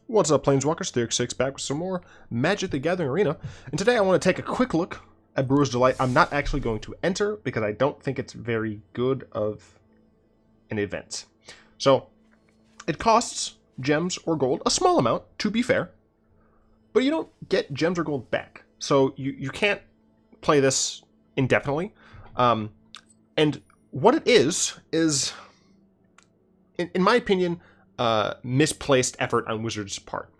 What's up, Planeswalkers? Theurx6 back with some more Magic the Gathering Arena. And today I want to take a quick look at Brewer's Delight. I'm not actually going to enter because I don't think it's very good of an event. So, it costs gems or gold, a small amount, to be fair. But you don't get gems or gold back. So, you can't play this indefinitely. And what it is in my opinion, misplaced effort on Wizards' part.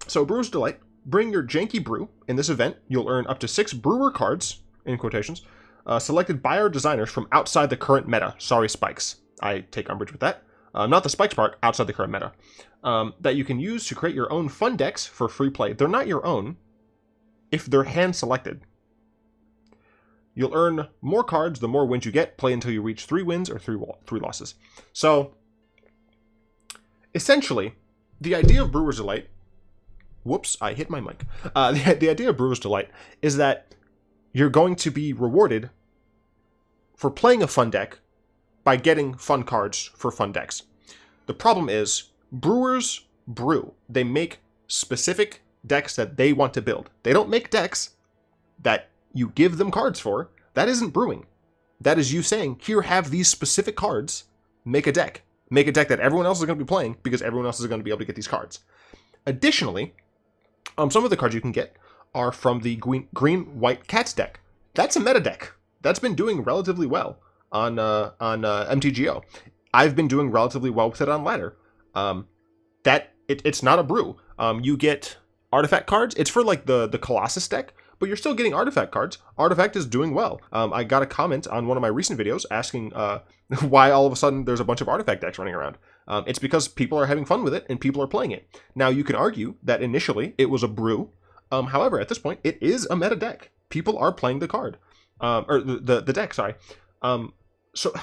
So Brewer's Delight, bring your janky brew. In this event, you'll earn up to 6 Brewer cards, in quotations, selected by our designers from outside the current meta. Sorry, Spikes. I take umbrage with that. Not the Spikes part, outside the current meta. That you can use to create your own fun decks for free play. They're not your own if they're hand-selected. You'll earn more cards the more wins you get. Play until you reach 3 wins or 3 losses. So, essentially, the idea of Brewer's Delight... Whoops, I hit my mic. The idea of Brewer's Delight is that you're going to be rewarded for playing a fun deck by getting fun cards for fun decks. The problem is, brewers brew. They make specific decks that they want to build. They don't make decks that you give them cards for. That isn't brewing. That is you saying, here, have these specific cards, make a deck. Make a deck that everyone else is going to be playing because everyone else is going to be able to get these cards. Additionally, some of the cards you can get are from the green-white Katz deck. That's a meta deck. That's been doing relatively well on MTGO. I've been doing relatively well with it on ladder. It's not a brew. You get artifact cards. It's for like the Colossus deck, but you're still getting artifact cards. Artifact is doing well. I got a comment on one of my recent videos asking why all of a sudden there's a bunch of artifact decks running around. It's because people are having fun with it and people are playing it. Now, you can argue that initially it was a brew. However, at this point, it is a meta deck. People are playing the card. Or the deck, sorry. So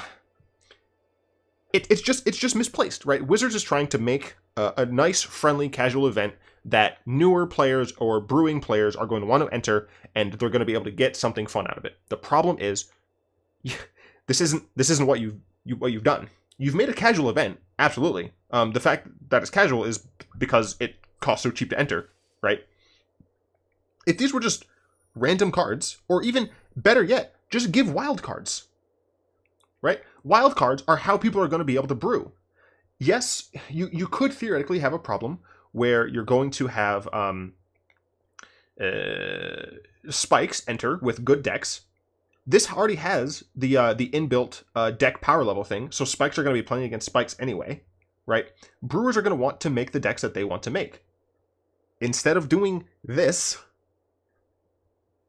it's just misplaced, right? Wizards is trying to make a nice, friendly, casual event that newer players or brewing players are going to want to enter, and they're going to be able to get something fun out of it. The problem is, this isn't what you've done. You've made a casual event, absolutely. The fact that it's casual is because it costs so cheap to enter, right? If these were just random cards, or even better yet, just give wild cards, right? Wild cards are how people are going to be able to brew. Yes, you could theoretically have a problem where you're going to have Spikes enter with good decks. This already has the inbuilt deck power level thing, so Spikes are going to be playing against Spikes anyway, right? Brewers are going to want to make the decks that they want to make. Instead of doing this,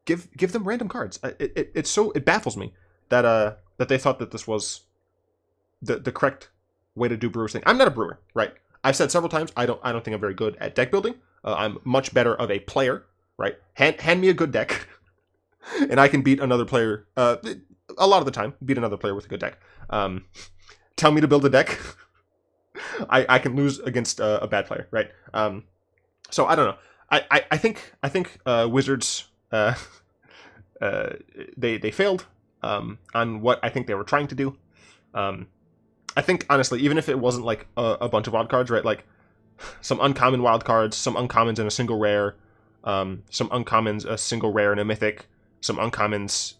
give them random cards. It baffles me that they thought that this was the correct way to do Brewer's thing. I'm not a brewer, right? I've said several times I don't think I'm very good at deck building. I'm much better of a player, right? Hand me a good deck, and I can beat another player. A lot of the time, beat another player with a good deck. Tell me to build a deck, I can lose against a bad player, right? So I don't know. I think Wizards they failed on what I think they were trying to do. I think, honestly, even if it wasn't, like, a bunch of wild cards, right, like, some uncommon wild cards, some uncommons and a single rare, some uncommons, a single rare and a mythic, some uncommons,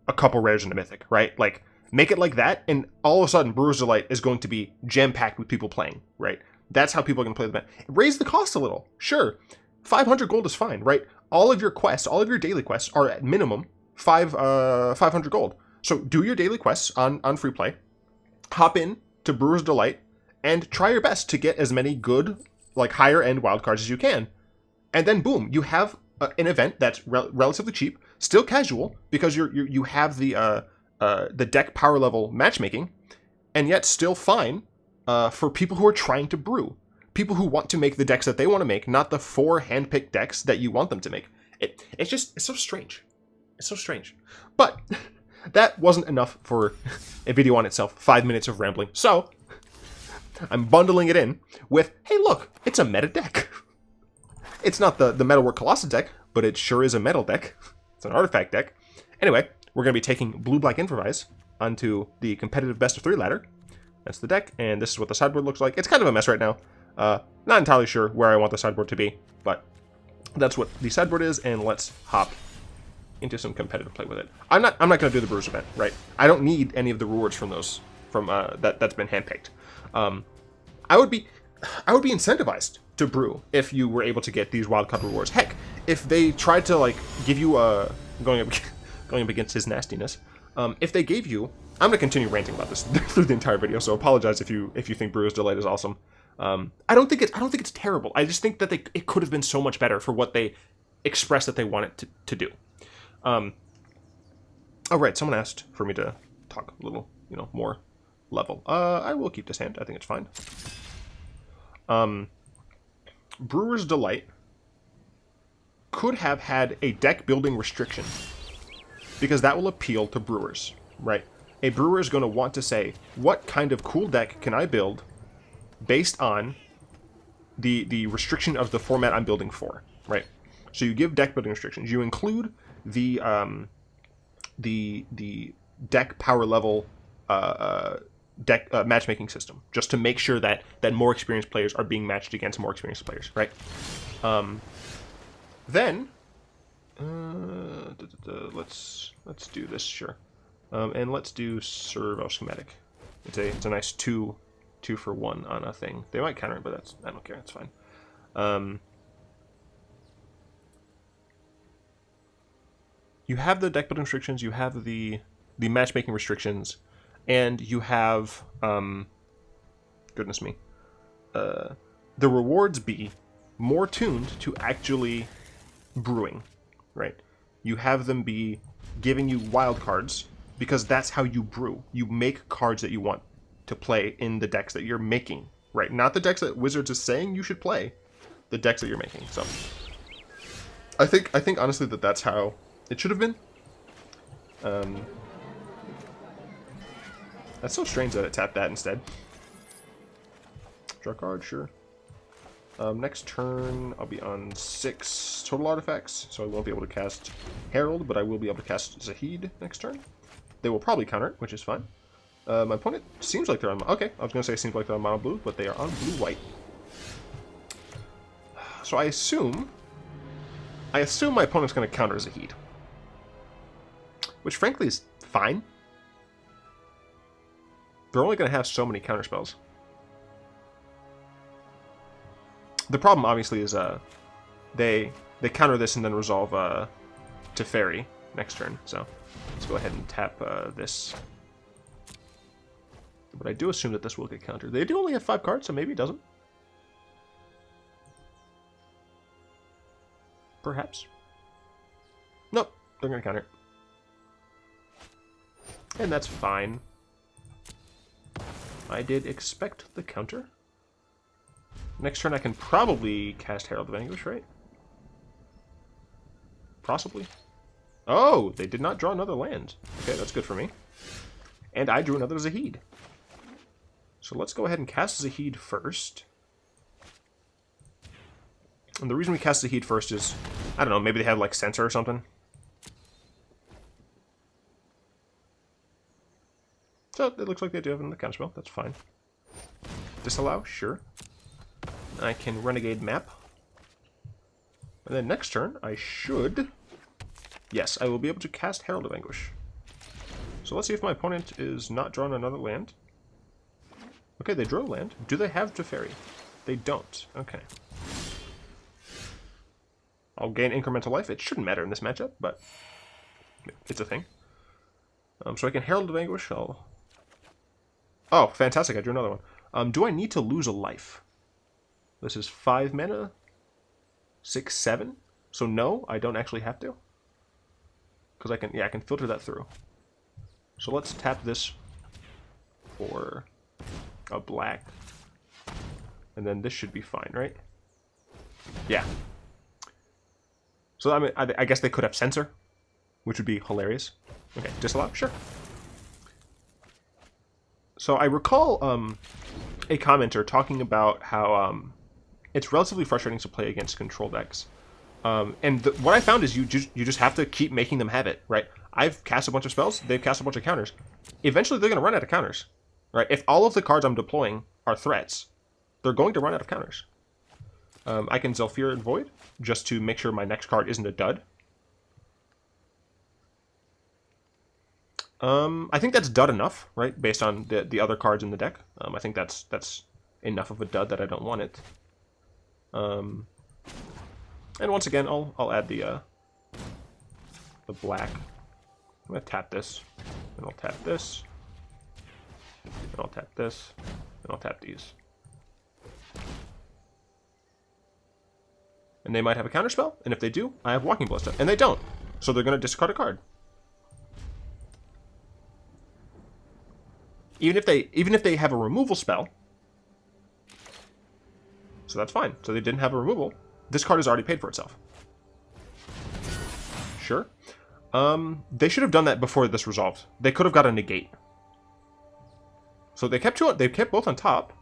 a couple rares and a mythic, right? Like, make it like that, and all of a sudden, Brewer's Delight is going to be jam-packed with people playing, right? That's how people are going to play the event. Raise the cost a little, sure. 500 gold is fine, right? All of your quests, all of your daily quests are at minimum 500 gold. So do your daily quests on free play. Hop in to Brewer's Delight and try your best to get as many good, like, higher-end wildcards as you can. And then, boom, you have an event that's relatively cheap, still casual, because you have the deck power level matchmaking, and yet still fine for people who are trying to brew. People who want to make the decks that they want to make, not the 4 hand-picked decks that you want them to make. It's so strange. It's so strange. But that wasn't enough for a video on itself. 5 minutes of rambling. So, I'm bundling it in with, hey look, it's a meta deck. It's not the Metalwork Colossus deck, but it sure is a metal deck. It's an artifact deck. Anyway, we're going to be taking blue-black Improvise onto the competitive best of 3 ladder. That's the deck, and this is what the sideboard looks like. It's kind of a mess right now. Not entirely sure where I want the sideboard to be, but that's what the sideboard is, and let's hop into some competitive play with it. I'm not going to do the Brewers event, right? I don't need any of the rewards from those that's been handpicked. I would be incentivized to brew if you were able to get these wildcard rewards. Heck, if they tried to like give you going up against his nastiness, if they gave you, I'm gonna continue ranting about this through the entire video, so apologize if you think Brewer's Delight is awesome. I don't think it's terrible. I just think that it could have been so much better for what they expressed that they wanted to do. Oh right, someone asked for me to talk a little, more level. I will keep this hand. I think it's fine. Brewer's Delight could have had a deck building restriction, because that will appeal to brewers, right? A brewer is going to want to say, what kind of cool deck can I build based on the restriction of the format I'm building for, right? So you give deck building restrictions. You include the deck power level deck matchmaking system, just to make sure that more experienced players are being matched against more experienced players, right? Then let's do this, sure, and let's do Servo Schematic. It's a nice two for one on a thing. They might counter it, but I don't care. It's fine. You have the deck building restrictions. You have the matchmaking restrictions. And you have, goodness me, the rewards be more tuned to actually brewing, right? You have them be giving you wild cards, because that's how you brew. You make cards that you want to play in the decks that you're making, right? Not the decks that Wizards is saying you should play, the decks that you're making. So, I think honestly that's how it should have been. That's so strange that it tapped that instead. Draw card, sure. Next turn, I'll be on 6 total artifacts, so I won't be able to cast Herald, but I will be able to cast Zahid next turn. They will probably counter it, which is fine. My opponent seems like they're on... Okay, I was going to say seems like they're on mono blue, but they are on blue-white. So I assume my opponent's going to counter Zahid, which frankly is fine. They're only going to have so many counterspells. The problem, obviously, is they counter this and then resolve to Fairy next turn. So let's go ahead and tap this. But I do assume that this will get countered. They do only have 5 cards, so maybe it doesn't. Perhaps. Nope, they're going to counter it. And that's fine. I did expect the counter. Next turn I can probably cast Herald of Anguish, right? Possibly. Oh, they did not draw another land. Okay, that's good for me. And I drew another Zahid. So let's go ahead and cast Zahid first. And the reason we cast Zahid first is, I don't know, maybe they have like Censor or something. So it looks like they do have another counterspell. That's fine. Disallow, sure. I can Renegade Map. And then next turn, I should... Yes, I will be able to cast Herald of Anguish. So let's see if my opponent is not drawing another land. Okay, they drew a land. Do they have Teferi? They don't. Okay. I'll gain incremental life. It shouldn't matter in this matchup, but it's a thing. So I can Herald of Anguish. Oh, fantastic. I drew another one. Do I need to lose a life? This is 5 mana. 6, 7. So no, I don't actually have to. Because I can filter that through. So let's tap this for a black. And then this should be fine, right? Yeah. So I mean, I guess they could have Censor, which would be hilarious. Okay, disallow, sure. So I recall a commenter talking about how it's relatively frustrating to play against control decks. And what I found is you just have to keep making them have it, right? I've cast a bunch of spells, they've cast a bunch of counters. Eventually they're going to run out of counters, right? If all of the cards I'm deploying are threats, they're going to run out of counters. I can Zhalfirin Void just to make sure my next card isn't a dud. I think that's dud enough, right? Based on the other cards in the deck. I think that's enough of a dud that I don't want it. And once again, I'll add the black. I'm gonna tap this, and I'll tap this, and I'll tap this, and I'll tap these. And they might have a counterspell, and if they do, I have Walking Ballista, and they don't, so they're gonna discard a card. Even if they have a removal spell, so that's fine. So they didn't have a removal. This card has already paid for itself. Sure. They should have done that before this resolved. They could have got a negate. So they kept two. They kept both on top.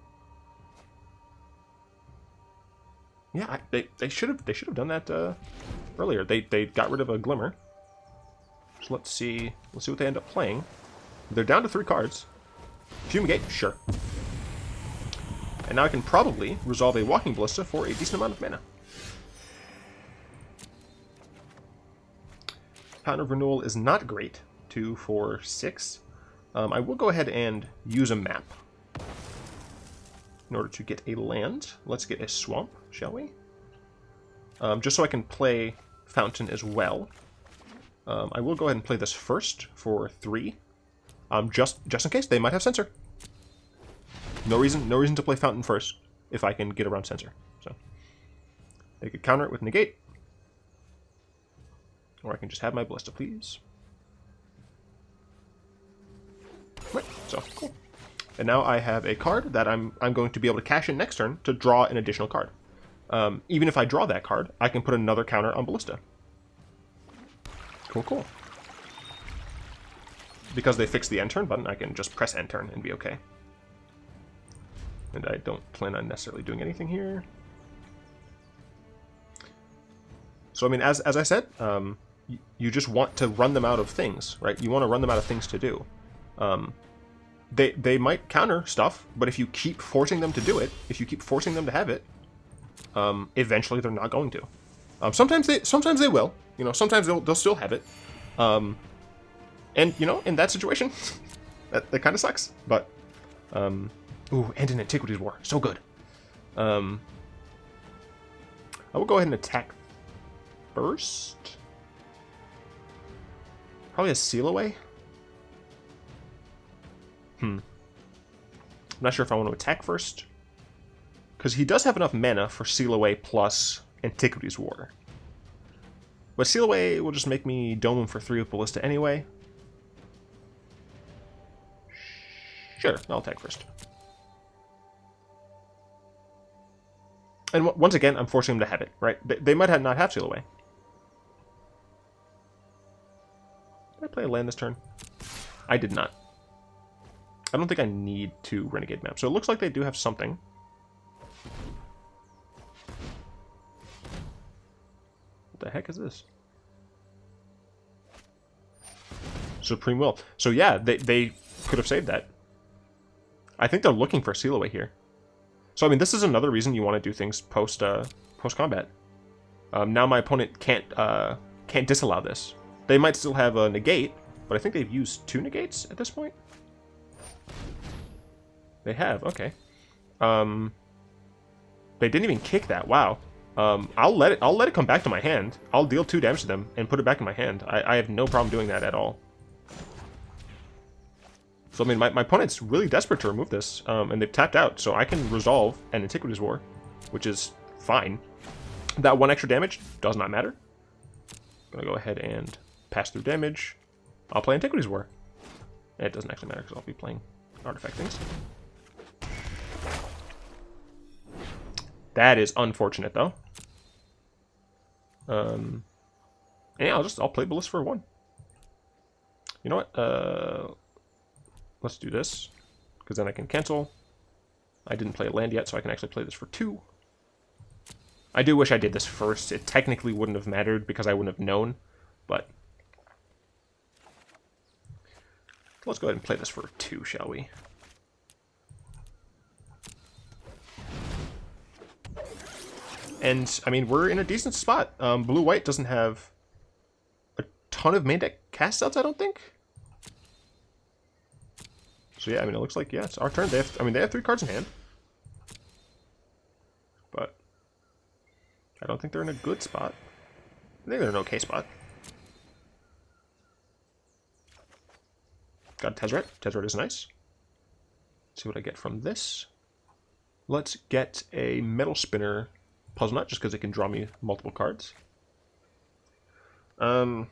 Yeah, they should have done that earlier. They got rid of a Glimmer. So let's see what they end up playing. They're down to 3 cards. Fumigate, sure. And now I can probably resolve a Walking Ballista for a decent amount of mana. Fountain of Renewal is not great. 2, 4, 6. I will go ahead and use a map in order to get a land. Let's get a swamp, shall we? Just so I can play Fountain as well. I will go ahead and play this first for 3. Just in case they might have Censor. No reason to play Fountain first if I can get around Censor. So they could counter it with negate, or I can just have my Ballista, please. Right, so cool. And now I have a card that I'm going to be able to cash in next turn to draw an additional card. Even if I draw that card, I can put another counter on Ballista. Cool. Because they fixed the end turn button, I can just press end turn and be okay. And I don't plan on necessarily doing anything here. So I mean, as I said, you just want to run them out of things, right? You want to run them out of things to do. They might counter stuff, but if you keep forcing them to do it, if you keep forcing them to have it, eventually they're not going to. Sometimes they will. You know, sometimes they'll still have it. And, you know, in that situation, that kind of sucks. But, ooh, and an Antiquities War. So good. I will go ahead and attack first. Probably a Seal Away. I'm not sure if I want to attack first. Because he does have enough mana for Seal Away plus Antiquities War. But Seal Away will just make me dome him for 3 with Ballista anyway. Sure, I'll attack first. And once again, I'm forcing them to have it, right? They might not have Seal Away. Did I play a land this turn? I did not. I don't think I need to Renegade Map. So it looks like they do have something. What the heck is this? Supreme Will. So yeah, they could have saved that. I think they're looking for Seal Away here. So I mean, this is another reason you want to do things post combat. Now my opponent can't disallow this. They might still have a negate, but I think they've used 2 negates at this point. They have, okay. They didn't even kick that. Wow. I'll let it come back to my hand. I'll deal 2 damage to them and put it back in my hand. I have no problem doing that at all. So I mean, my opponent's really desperate to remove this, and they've tapped out, so I can resolve an Antiquities War, which is fine. That 1 extra damage does not matter. Gonna go ahead and pass through damage. I'll play Antiquities War. It doesn't actually matter because I'll be playing artifact things. That is unfortunate, though. And yeah, I'll play Ballista for 1. You know what? Let's do this, because then I can cancel. I didn't play a land yet, so I can actually play this for 2. I do wish I did this first. It technically wouldn't have mattered because I wouldn't have known, but let's go ahead and play this for 2, shall we? And, I mean, we're in a decent spot. Blue-white doesn't have a ton of main deck cast outs, I don't think. So yeah, I mean, it looks like, yeah, it's our turn. They have 3 cards in hand. But I don't think they're in a good spot. I think they're in an okay spot. Got Tezzeret. Tezzeret is nice. Let's see what I get from this. Let's get a Metalspinner Puzzleknot, just because it can draw me multiple cards. Let's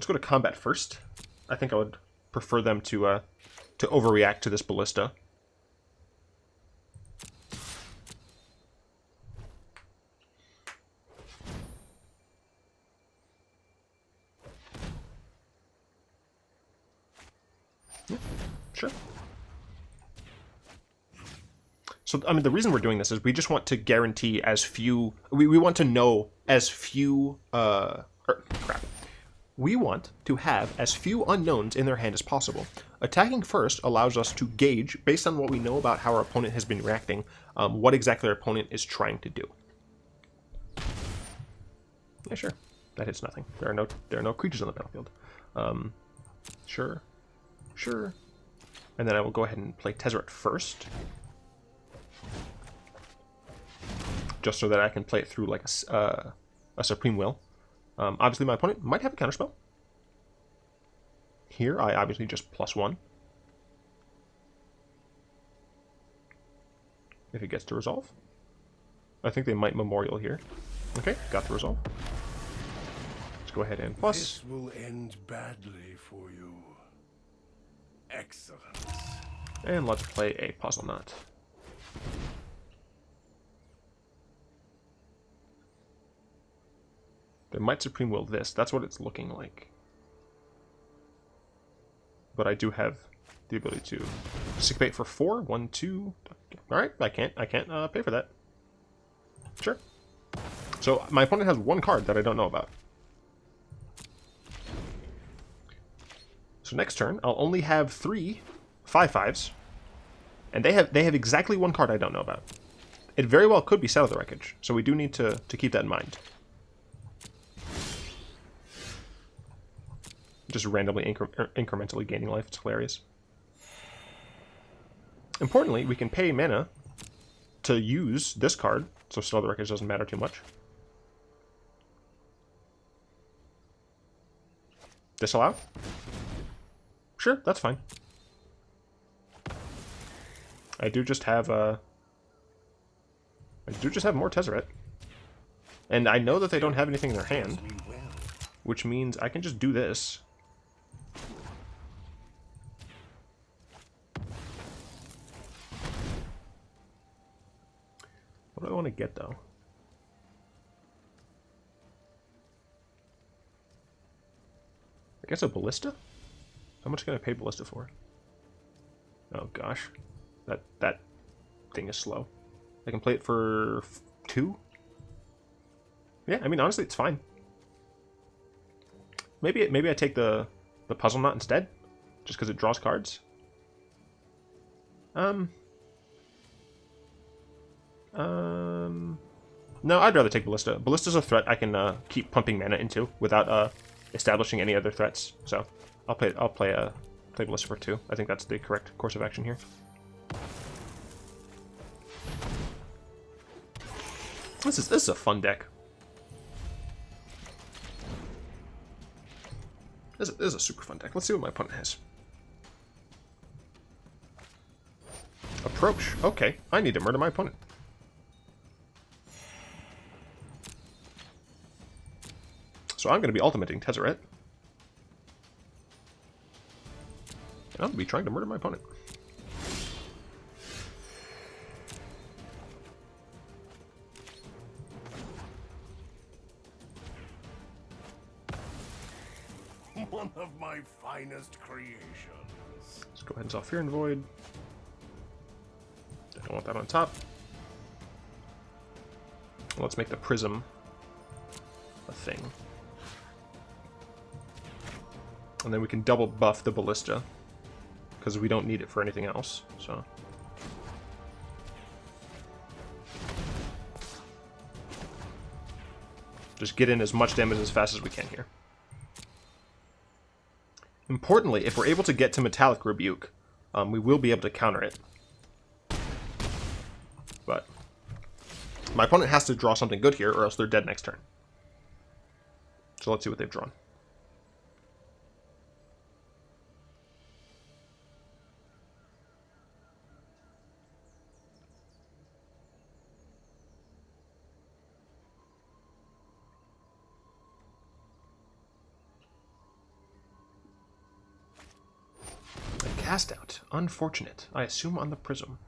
go to combat first. I think I would prefer them to overreact to this Ballista. Yeah, sure. So, I mean, the reason we're doing this is we just want to guarantee as few... We want to know as few... We want to have as few unknowns in their hand as possible. Attacking first allows us to gauge, based on what we know about how our opponent has been reacting, what exactly our opponent is trying to do. Yeah, sure. That hits nothing. There are no creatures on the battlefield. Sure. Sure. And then I will go ahead and play Tezzeret first. Just so that I can play it through like a Supreme Will. Obviously, my opponent might have a counterspell. Here, I obviously just +1. If it gets to resolve. I think they might Memorial here. Okay, got the resolve. Let's go ahead and plus. This will end badly for you. Excellent. And let's play a Puzzleknot. They might Supreme Will this. That's what it's looking like. But I do have the ability to sick bait for 4. 1, 2. Alright, I can't pay for that. Sure. So my opponent has 1 card that I don't know about. So next turn, I'll only have 3 5/5s. And they have exactly 1 card I don't know about. It very well could be Settle the Wreckage, so we do need to keep that in mind. Just randomly incrementally gaining life. It's hilarious. Importantly, we can pay mana to use this card, so Settle the Wreckage doesn't matter too much. Disallow? Sure, that's fine. I do just have more Tezzeret. And I know that they don't have anything in their hand, which means I can just do this. What do I want to get, though? I guess a Ballista? How much can I pay Ballista for? Oh, gosh. That thing is slow. I can play it for 2? Yeah, I mean, honestly, it's fine. Maybe I take the Puzzleknot instead, just because it draws cards. No, I'd rather take Ballista. Ballista's a threat I can keep pumping mana into without establishing any other threats. So I'll play Ballista for 2. I think that's the correct course of action here. This is a fun deck. This is a super fun deck. Let's see what my opponent has. Approach. Okay, I need to murder my opponent. So I'm going to be ultimating Tezzeret. And I'm going to be trying to murder my opponent. One of my finest creations. Let's go ahead and Zhalfirin Void. I don't want that on top. Let's make the Prism a thing. And then we can double buff the Ballista, because we don't need it for anything else, so. Just get in as much damage as fast as we can here. Importantly, if we're able to get to Metallic Rebuke, we will be able to counter it. But my opponent has to draw something good here, or else they're dead next turn. So let's see what they've drawn. Cast out. Unfortunate. I assume on the Prism.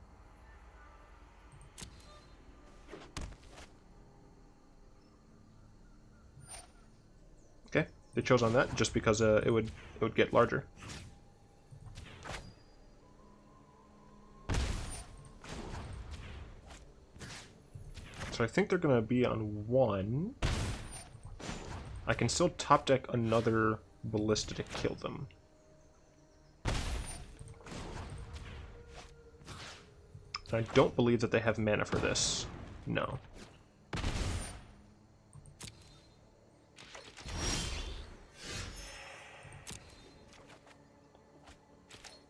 Okay, they chose on that just because it would get larger. So I think they're gonna be on 1. I can still top deck another Ballista to kill them. I don't believe that they have mana for this. No.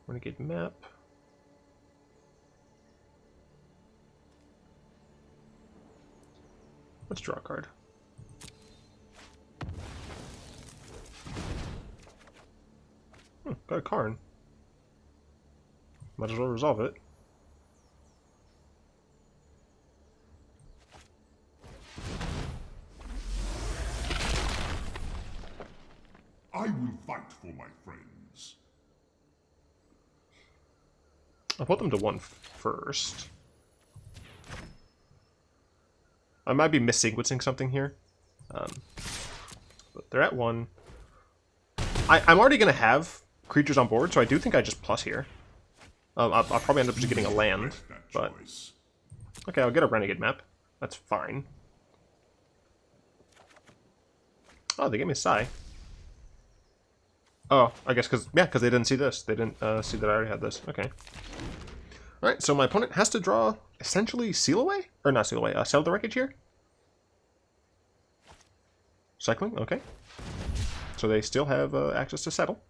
Renegade Map. Let's draw a card. Got a Karn. Might as well resolve it. I will fight for my friends. I'll put them to 1 first. I might be missequencing something here. But they're at 1. I'm already going to have creatures on board, so I do think I just plus here. I'll probably end up just getting a land, but... Okay, I'll get a Renegade Map. That's fine. Oh, they gave me a Psy. Oh, I guess because they didn't see this. They didn't see that I already had this. Okay. Alright, so my opponent has to draw, essentially, Seal Away? Or not Seal Away, Settle the Wreckage here? Cycling? Okay. So they still have access to Settle.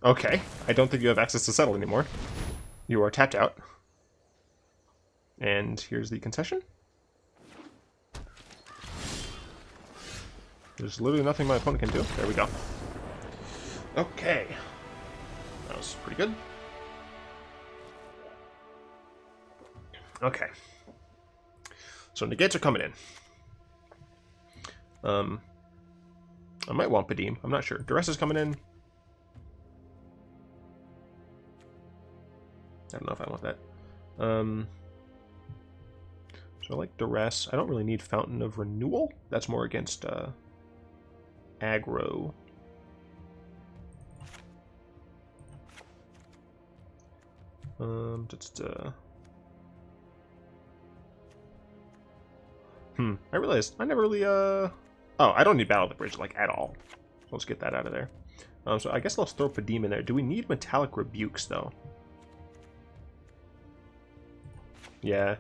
Okay, I don't think you have access to Settle anymore. You are tapped out. And here's the concession. There's literally nothing my opponent can do. There we go. Okay. That was pretty good. Okay. So negates are coming in. I might want Padim. I'm not sure. Duress is coming in. I don't know if I want that. So I like Duress. I don't really need Fountain of Renewal. That's more against aggro. I realized I never really oh, I don't need Battle of the Bridge like at all. So let's get that out of there. So I guess let's throw Padim in there. Do we need Metallic Rebukes though? Yeah.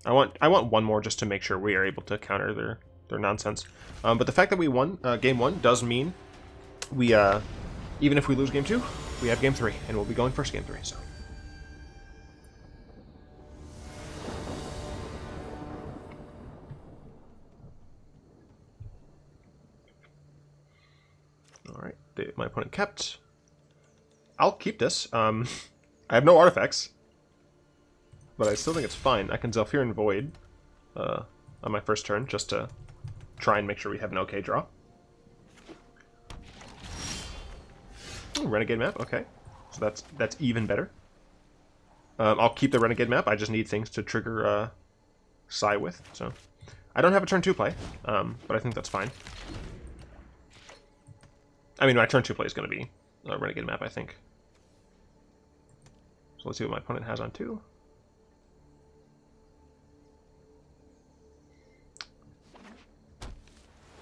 I want one more just to make sure we are able to counter their nonsense. But the fact that we won game 1 does mean we even if we lose game 2, we have game 3, and we'll be going first game 3. So. All right, my opponent kept. I'll keep this. I have no artifacts, but I still think it's fine. I can Zhalfirin Void on my first turn just to try and make sure we have an okay draw. Ooh, Renegade Map, okay. So that's even better. I'll keep the Renegade Map. I just need things to trigger Psy with. So I don't have a turn 2 play, but I think that's fine. I mean, my turn 2 play is going to be Renegade Map, I think. So let's see what my opponent has on 2.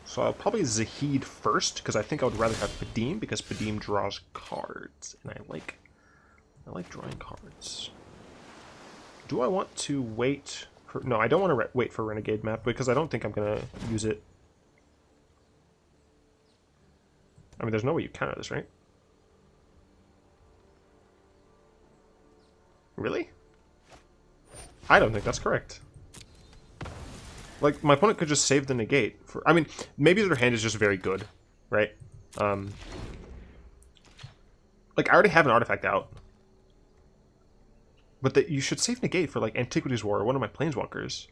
So I'll probably Zahid first, because I think I would rather have Padim, because Padim draws cards, and I like drawing cards. Do I want to wait for... No, I don't want to wait for Renegade Map because I don't think I'm going to use it. I mean, there's no way you counter this, right? Really? I don't think that's correct. Like, my opponent could just save the negate. I mean, maybe their hand is just very good, right? Like, I already have an artifact out. But that you should save negate for, like, Antiquities War or one of my Planeswalkers.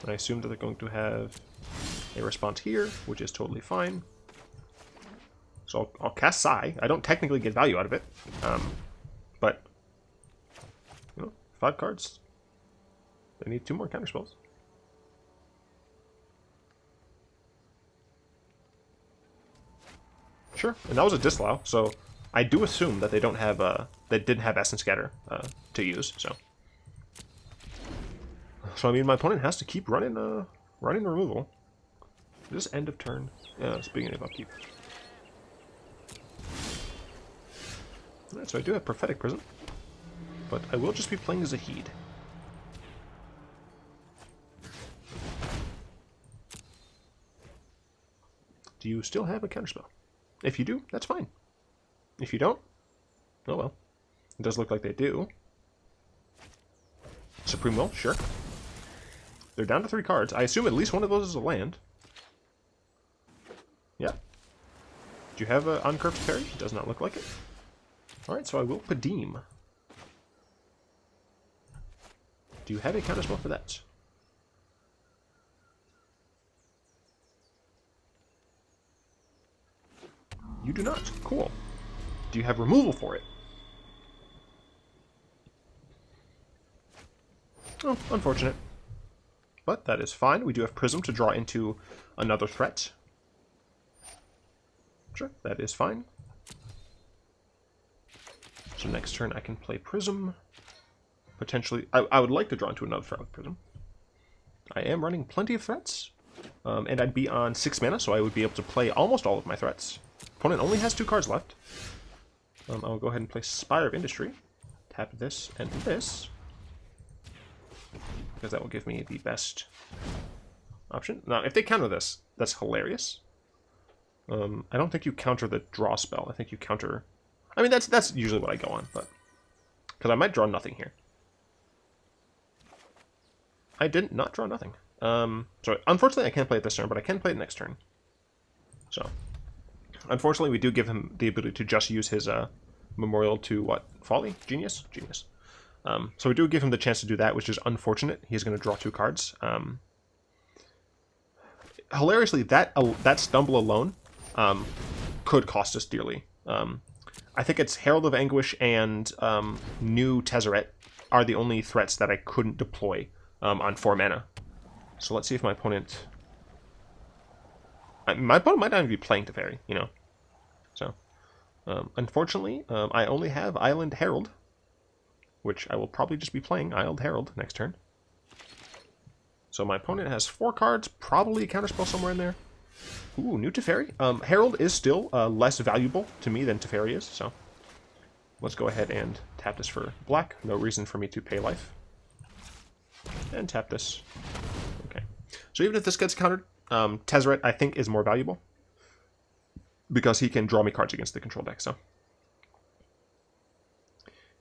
I assume that they're going to have a response here, which is totally fine. So I'll cast Psy. I don't technically get value out of it. But, you know, 5 cards. They need 2 more counterspells. Sure, and that was a disallow, so I do assume that they don't have they didn't have Essence Scatter to use. So I mean, my opponent has to keep running removal. Is this end of turn? Yeah, it's beginning of upkeep. Alright, so I do have Prophetic Prism, but I will just be playing Zahid. Do you still have a counterspell? If you do, that's fine. If you don't, oh well. It does look like they do. Supreme Will, sure. They're down to 3 cards. I assume at least one of those is a land. Yeah. Do you have an Uncurved Fairy? It does not look like it. Alright, so I will Padeem. Do you have a counterspell for that? You do not. Cool. Do you have removal for it? Oh, unfortunate. But that is fine. We do have Prism to draw into another threat. Sure, that is fine. So next turn I can play Prism. Potentially, I would like to draw into another threat with Prism. I am running plenty of threats. And I'd be on 6 mana, so I would be able to play almost all of my threats. Opponent only has 2 cards left. I'll go ahead and play Spire of Industry. Tap this and this. Because that will give me the best option. Now, if they counter this, that's hilarious. I don't think you counter the draw spell. I think you counter... I mean, that's usually what I go on, but... Because I might draw nothing here. I did not draw nothing. So, unfortunately, I can't play it this turn, but I can play it next turn. So... Unfortunately, we do give him the ability to just use his Memorial to, what? Folly? Genius? Genius. So we do give him the chance to do that, which is unfortunate. He's going to draw 2 cards. Hilariously, that stumble alone could cost us dearly. I think it's Herald of Anguish and new Tezzeret are the only threats that I couldn't deploy on 4 mana. So let's see if my opponent... My opponent might not even be playing Teferi, you know. So, unfortunately, I only have Island Herald, which I will probably just be playing Island Herald next turn. So my opponent has 4 cards, probably a counterspell somewhere in there. Ooh, new Teferi. Herald is still less valuable to me than Teferi is, so let's go ahead and tap this for black. No reason for me to pay life. And tap this. Okay. So even if this gets countered, Tezzeret, I think, is more valuable because he can draw me cards against the control deck. So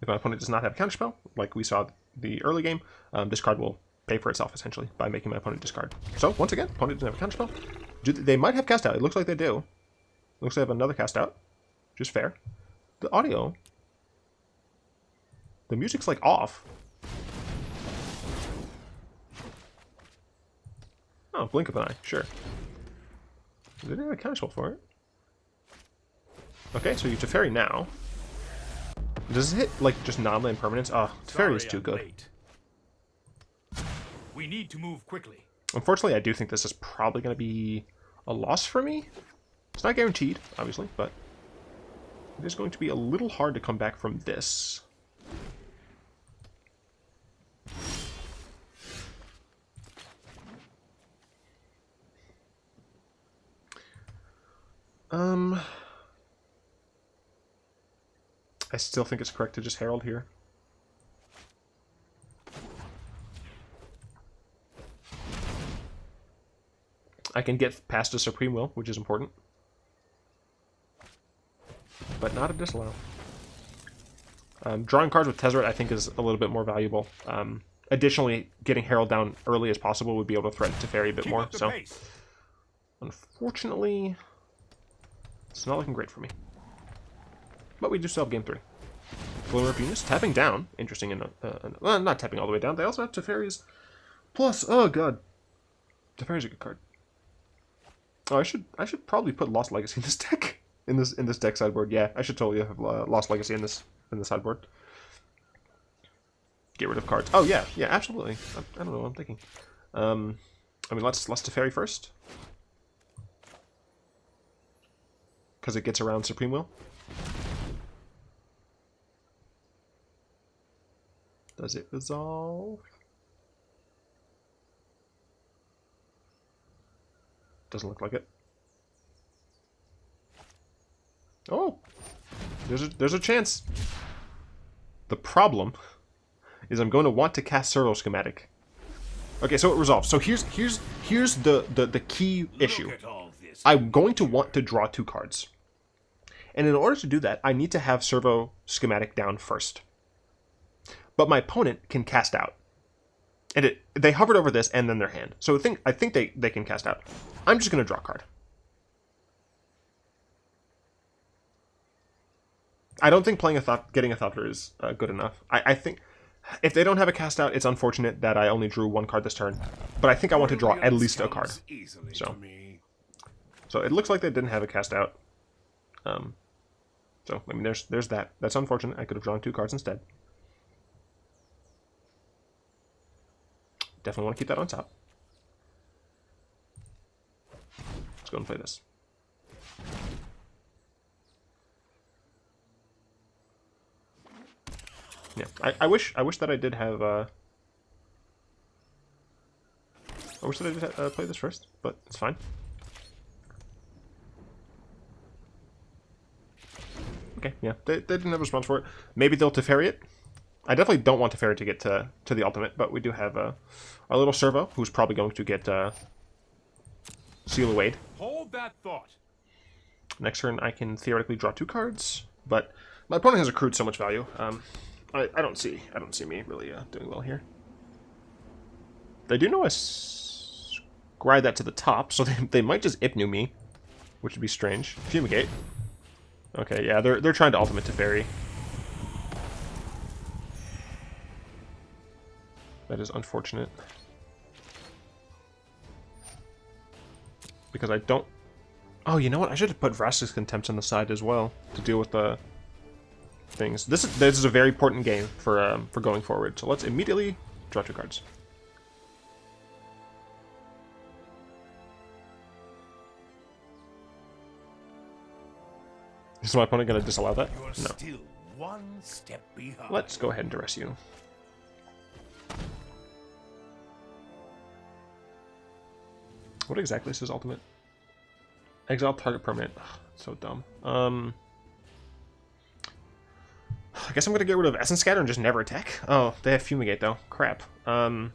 if my opponent does not have a counterspell, like we saw the early game, this card will pay for itself, essentially, by making my opponent discard. So, once again, opponent doesn't have a counterspell. They might have cast out. It looks like they do. Looks like they have another cast out. Just fair. The audio... The music's, like, off. Oh, blink of an eye. Sure. They didn't have a counterspell for it. Okay, so you Teferi now. Does it hit, like, just non-land permanents? Oh, Teferi is too good. Late. We need to move quickly. Unfortunately, I do think this is probably going to be a loss for me. It's not guaranteed, obviously, but it is going to be a little hard to come back from this. I still think it's correct to just Herald here. I can get past a Supreme Will, which is important. But not a disallow. Drawing cards with Tezzeret I think is a little bit more valuable. Additionally, getting Herald down early as possible would be able to threaten Teferi a bit more. So, unfortunately, it's not looking great for me. But we do still have game 3. Glimmer of Venus tapping down. Interesting. Well, not tapping all the way down. They also have Teferi's plus. Oh god, Teferi's a good card. Oh, I should probably put Lost Legacy in this deck. In this deck sideboard. Yeah, I should totally have Lost Legacy in the sideboard. Get rid of cards. Oh yeah, absolutely. I don't know what I'm thinking. I mean, let's Teferi first, because it gets around Supreme Will. Does it resolve? Doesn't look like it. Oh, there's a chance. The problem is I'm going to want to cast Servo Schematic. Okay, so it resolves. So here's the key issue. I'm going to want to draw 2 cards. And in order to do that, I need to have Servo Schematic down first. But my opponent can cast out. And they hovered over this and then their hand. So I think they can cast out. I'm just going to draw a card. I don't think getting a Thopter is good enough. I think if they don't have a cast out, it's unfortunate that I only drew 1 card this turn. But I think I want to draw at least a card. So it looks like they didn't have a cast out. So I mean, there's that. That's unfortunate. I could have drawn 2 cards instead. Definitely want to keep that on top. Let's go and play this. Yeah, I wish that I did have. I wish that I did play this first, but it's fine. Okay, yeah, they didn't have a response for it. Maybe they'll Teferi it. I definitely don't want Teferi to get to the ultimate, but we do have our little Servo, who's probably going to get Seal Awayed. Hold that thought. Next turn, I can theoretically draw 2 cards, but my opponent has accrued so much value. I don't see me really doing well here. They do know I scry that to the top, so they might just Ipnu me, which would be strange. Fumigate. Okay, yeah, they're trying to ultimate Teferi. That is unfortunate. Because I don't... Oh, you know what? I should have put Vraska's Contempt on the side as well to deal with the things. This is a very important game for going forward. So let's immediately draw 2 cards. Is my opponent going to disallow that? You are still 1 step behind. Let's go ahead and duress you. What exactly is his ultimate? Exile target permanent. Ugh, so dumb. I guess I'm gonna get rid of Essence Scatter and just never attack. Oh, they have Fumigate though. Crap. Well,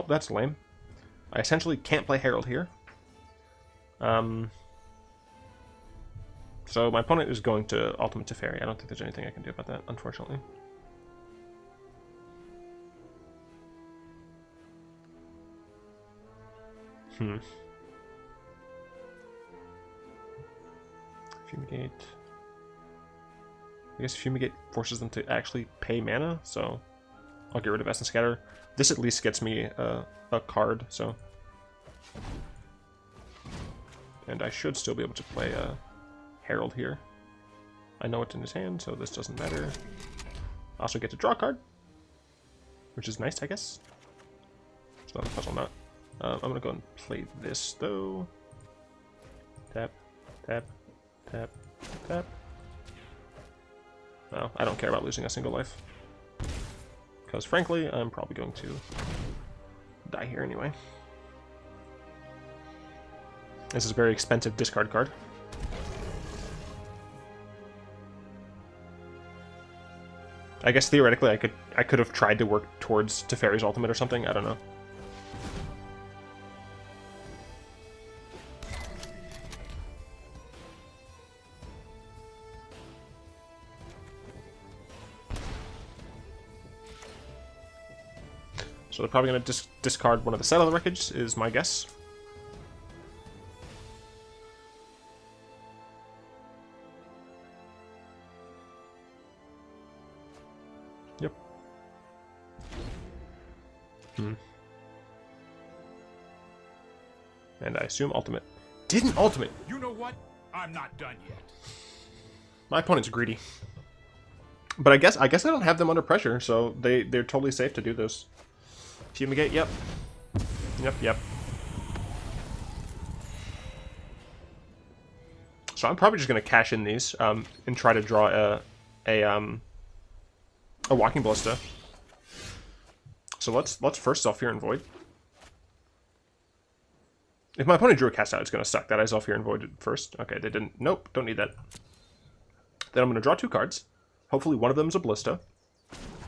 that's lame. I essentially can't play Herald here. So my opponent is going to Ultimate Teferi. I don't think there's anything I can do about that, unfortunately. Fumigate. I guess Fumigate forces them to actually pay mana, so I'll get rid of Essence Scatter. This at least gets me a card, so... And I should still be able to play Herald here. I know it's in his hand, so this doesn't matter. I also get to draw a card, which is nice, I guess. It's not a Puzzleknot. I'm going to go and play this, though. Tap, tap, tap, tap. Well, I don't care about losing a single life. Because, frankly, I'm probably going to die here anyway. This is a very expensive discard card. I guess theoretically I could have tried to work towards Teferi's ultimate or something. I don't know. So they're probably going to discard one of the Settle Wreckage, is my guess. Yep. And I assume ultimate. Didn't ultimate! You know what? I'm not done yet. My opponent's greedy. But I guess I don't have them under pressure, so they're totally safe to do this. Fumigate, yep. Yep. So I'm probably just going to cash in these and try to draw a Walking Ballista. So let's first Zhalfirin Void. If my opponent drew a cast out, it's going to suck that I Zhalfirin Void first. Okay, they didn't. Nope, don't need that. Then I'm going to draw 2 cards. Hopefully one of them is a Ballista.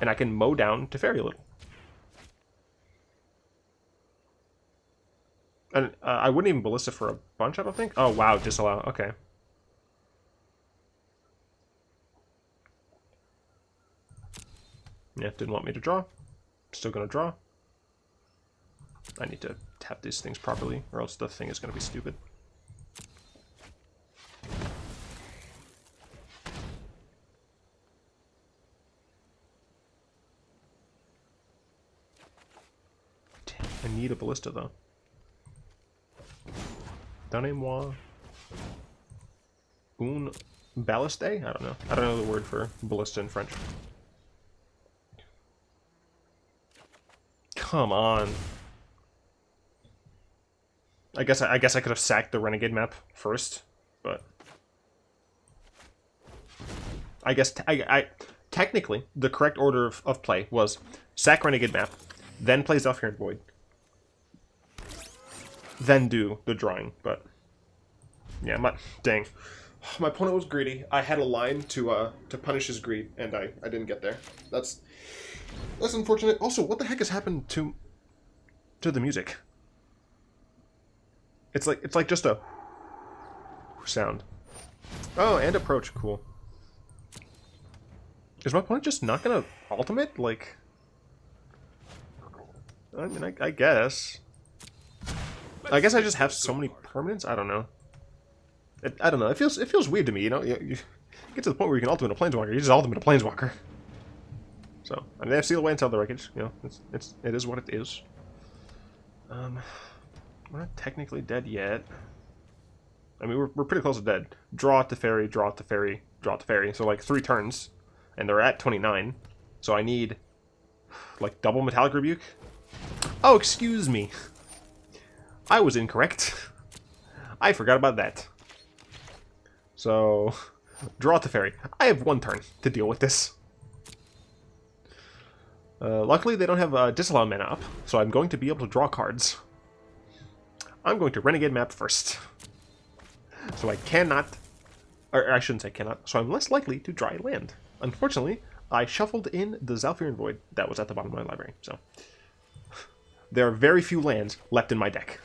And I can mow down Teferi a little. And I wouldn't even Ballista for a bunch, I don't think. Oh, wow, disallow. Okay. Yeah, didn't want me to draw. Still going to draw. I need to tap these things properly, or else the thing is going to be stupid. Damn, I need a Ballista, though. Donnez-moi un balliste? I don't know. I don't know the word for ballista in French. Come on. I guess I could have sacked the Renegade Map first, but I guess technically the correct order of play was sack Renegade Map, then play Zhalfirin Void, then do the drawing. But yeah, dang, my opponent was greedy. I had a line to punish his greed, and I didn't get there. That's unfortunate. Also, what the heck has happened to the music? It's like just a sound. Oh, and approach, cool. Is my opponent just not gonna ultimate? Like, I mean, I guess. I guess I just have so many permanents. I don't know. I don't know. It feels weird to me. You know, you get to the point where you can ultimate a planeswalker. You just ultimate a planeswalker. So I mean, they have Seal Away and Tell the Wreckage. You know, it is what it is. We're not technically dead yet. I mean, we're pretty close to dead. Draw Teferi, draw Teferi, draw Teferi. So like 3 turns, and they're at 29. So I need like double Metallic Rebuke. Oh, excuse me. I was incorrect. I forgot about that. So draw Teferi. I have 1 turn to deal with this. Luckily, they don't have Disallow mana up, so I'm going to be able to draw cards. I'm going to Renegade Map first. So I cannot... Or I shouldn't say cannot. So I'm less likely to draw a land. Unfortunately, I shuffled in the Zhalfirin Void that was at the bottom of my library. So there are very few lands left in my deck.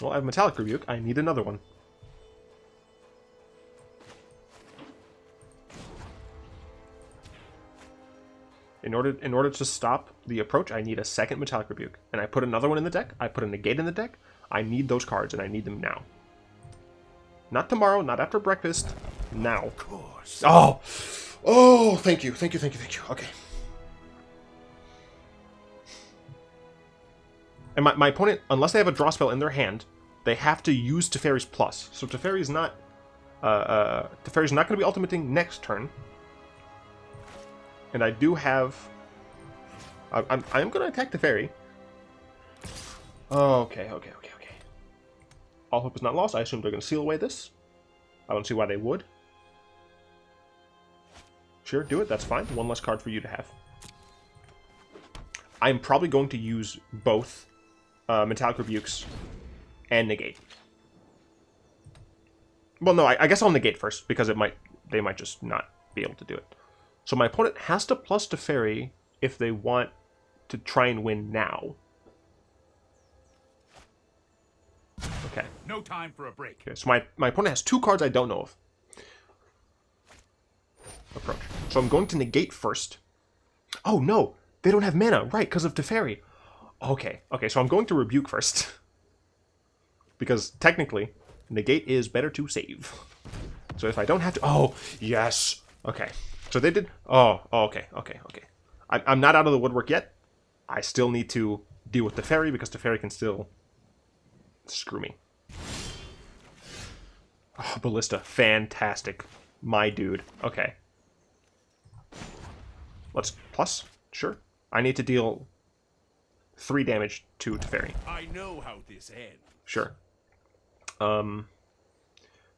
Well, I have Metallic Rebuke. I need another one. In order to stop the approach, I need a second Metallic Rebuke. And I put another one in the deck. I put a Negate in the deck. I need those cards, and I need them now. Not tomorrow, not after breakfast. Now. Of course. Oh! Oh, thank you. Thank you. Okay. And my opponent, unless they have a draw spell in their hand, they have to use Teferi's Plus. So Teferi's not going to be ultimating next turn. And I do have... I am going to attack Teferi. Okay. All hope is not lost. I assume they're going to seal away this. I don't see why they would. Sure, do it. That's fine. 1 less card for you to have. I'm probably going to use both Metallic Rebukes and negate. Well, no, I guess I'll negate first, because they might just not be able to do it. So my opponent has to plus Teferi if they want to try and win now. Okay. No time for a break. Okay, so my opponent has 2 cards I don't know of. Approach. So I'm going to negate first. Oh, no. They don't have mana. Right, because of Teferi. Okay. Okay, so I'm going to rebuke first. Because technically, negate is better to save. So if I don't have to... Oh, yes. Okay. So they did... Oh, okay. Okay. Okay. I'm not out of the woodwork yet. I still need to deal with Teferi because Teferi can still screw me. Oh, Ballista. Fantastic. My dude. Okay. Let's plus. Sure. I need to deal 3 damage to Teferi. I know how this ends. Sure.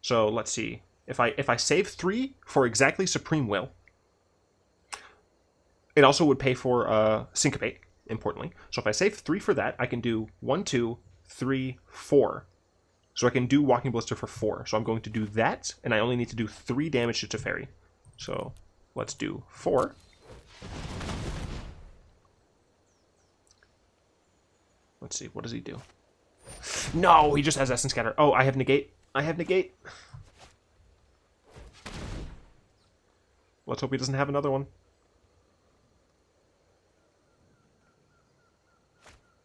So let's see. If I save 3 for exactly Supreme Will, it also would pay for Syncopate, importantly. So if I save 3 for that, I can do 1, 2, 3, 4. So I can do Walking Ballista for 4. So I'm going to do that, and I only need to do 3 damage to Teferi. So let's do 4. Let's see, what does he do? No, he just has Essence Scatter. Oh, I have Negate. I have Negate. Let's hope he doesn't have another one.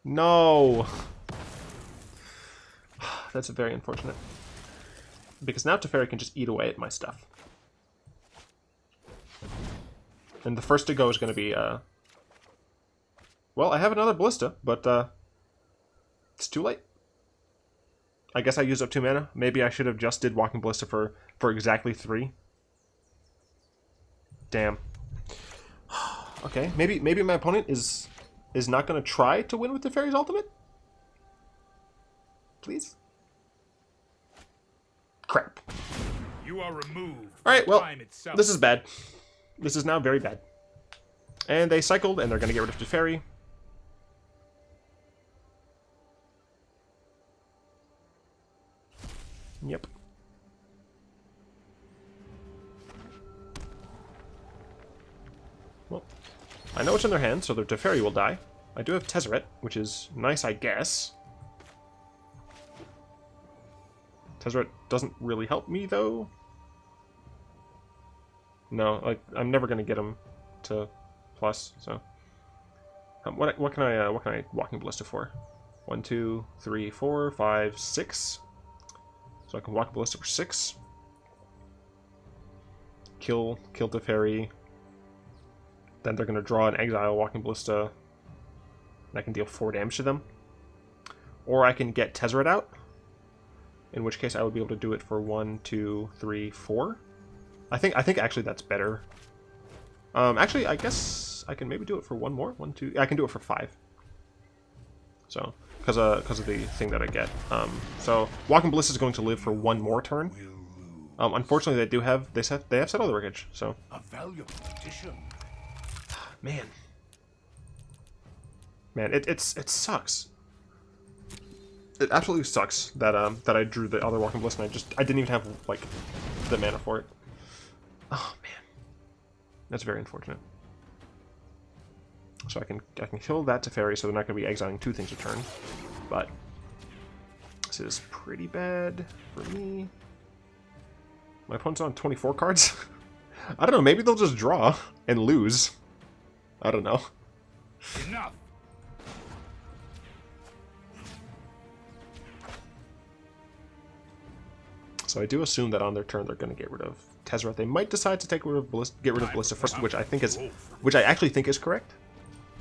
No! That's very unfortunate. Because now Teferi can just eat away at my stuff. And the first to go is going to be, well, I have another Ballista, but, it's too late. I guess I used up 2 mana. Maybe I should have just did Walking Ballista for exactly 3. Damn. Okay, maybe my opponent is not going to try to win with the Fairy's Ultimate? Please? Crap. You are removed. Alright, well, Time itself. this is bad. This is now very bad. And they cycled, and they're going to get rid of Teferi. Yep. Well, I know what's in their hand, so their Teferi will die. I do have Tezzeret, which is nice, I guess. Tezzeret doesn't really help me, though. No, I'm never going to get him to plus, so... what can I Walking Ballista for? 1, 2, 3, 4, 5, 6... So I can Walk Ballista for 6. Kill Teferi. Then they're going to draw an Exile Walking Ballista. And I can deal 4 damage to them. Or I can get Tezzeret out. In which case I would be able to do it for 1, 2, 3, 4. I think actually that's better. Actually, I guess I can maybe do it for 1 more. 1, 2... I can do it for 5. So... Because of the thing that I get. So Walking Ballista is going to live for 1 more turn. Unfortunately, they have Settle the Wreckage. So A valuable addition. man, it sucks. It absolutely sucks that that I drew the other Walking Ballista and I didn't even have like the mana for it. Oh man, that's very unfortunate. So I can kill that Teferi, so they're not going to be exiling 2 things a turn. But this is pretty bad for me. My opponent's on 24 cards. I don't know. Maybe they'll just draw and lose. I don't know. Enough. So I do assume that on their turn they're going to get rid of Tezzeret. They might decide to get rid of Ballista first, which I actually think is correct.